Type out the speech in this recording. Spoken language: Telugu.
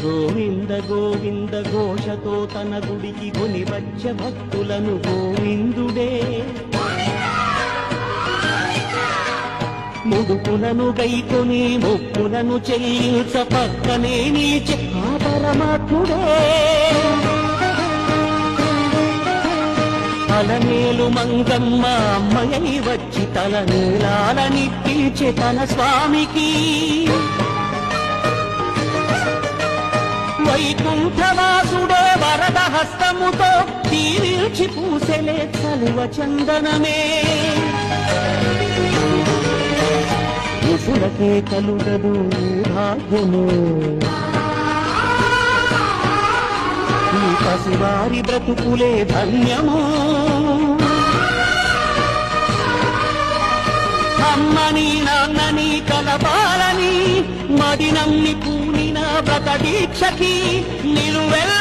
గోవింద గోవింద ఘోషతో తన గుడికి కొని వచ్చే భక్తులను గోవిందుడే ముడుపులను గైకొని మొక్కులను చెల్లించ పక్కనే నిలిచే ఆ పరమాత్ముడే అలమేలు మంగమ్మ అమ్మయ్య వచ్చి తల నీలాలని పిలిచే తన స్వామికి వైకుంఠవాసుడే వరద హస్తముతో తీరిల్చి పూసెలే చలువ చందనమే ఋషులకే కలుగదు భాగ్యము ఈ పసివారి బ్రతుకులే ధన్యము అమ్మని నాన్నని కలపాలని మది నమ్మి పూనిన వ్రత దీక్షకి నిలువెల్ల